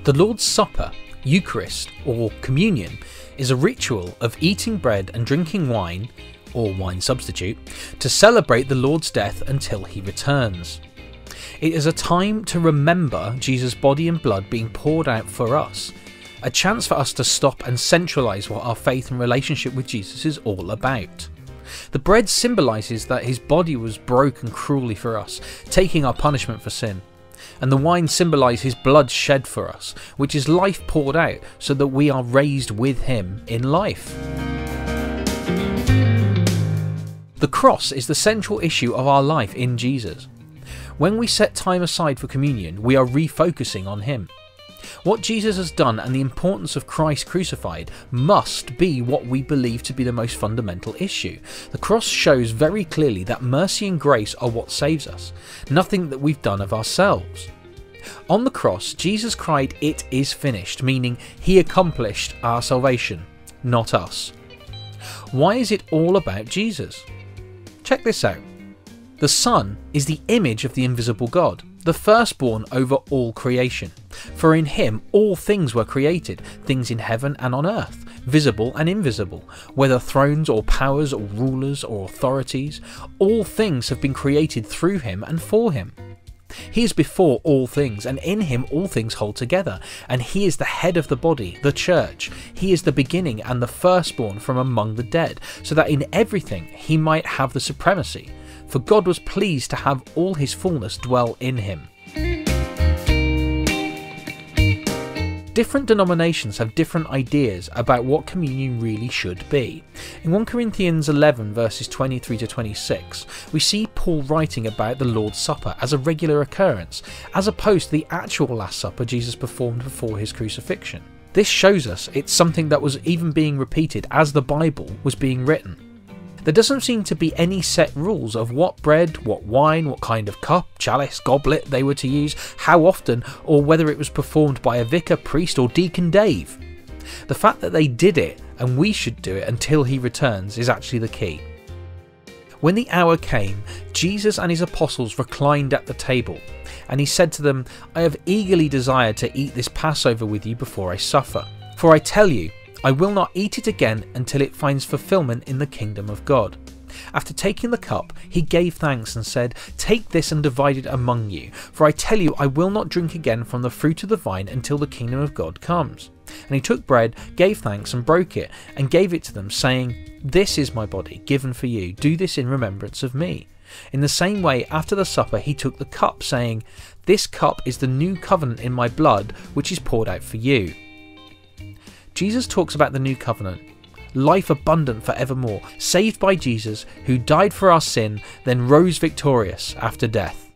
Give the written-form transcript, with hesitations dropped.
The Lord's Supper, Eucharist, or Communion, is a ritual of eating bread and drinking wine, or wine substitute, to celebrate the Lord's death until he returns. It is a time to remember Jesus' body and blood being poured out for us, a chance for us to stop and centralise what our faith and relationship with Jesus is all about. The bread symbolises that his body was broken cruelly for us, taking our punishment for sin. And the wine symbolises his blood shed for us, which is life poured out so that we are raised with him in life. The cross is the central issue of our life in Jesus. When we set time aside for communion, we are refocusing on him. What Jesus has done and the importance of Christ crucified must be what we believe to be the most fundamental issue. The cross shows very clearly that mercy and grace are what saves us, nothing that we've done of ourselves. On the cross, Jesus cried, "It is finished," meaning he accomplished our salvation, not us. Why is it all about Jesus? Check this out. The Son is the image of the invisible God, the firstborn over all creation. For in him all things were created, things in heaven and on earth, visible and invisible, whether thrones or powers or rulers or authorities, all things have been created through him and for him. He is before all things, and in him all things hold together, and he is the head of the body, the church. He is the beginning and the firstborn from among the dead, so that in everything he might have the supremacy. For God was pleased to have all his fullness dwell in him. Different denominations have different ideas about what communion really should be. In 1 Corinthians 11 verses 23 to 26, we see Paul writing about the Lord's Supper as a regular occurrence, as opposed to the actual Last Supper Jesus performed before his crucifixion. This shows us it's something that was even being repeated as the Bible was being written. There doesn't seem to be any set rules of what bread, what wine, what kind of cup, chalice, goblet they were to use, how often, or whether it was performed by a vicar, priest or Deacon Dave. The fact that they did it and we should do it until he returns is actually the key. When the hour came, Jesus and his apostles reclined at the table, and he said to them, "I have eagerly desired to eat this Passover with you before I suffer. For I tell you, I will not eat it again until it finds fulfillment in the kingdom of God." After taking the cup, he gave thanks and said, "Take this and divide it among you, for I tell you I will not drink again from the fruit of the vine until the kingdom of God comes." And he took bread, gave thanks and broke it, and gave it to them, saying, "This is my body, given for you. Do this in remembrance of me." In the same way, after the supper, he took the cup, saying, "This cup is the new covenant in my blood, which is poured out for you." Jesus talks about the new covenant, life abundant forevermore, saved by Jesus, who died for our sin, then rose victorious after death.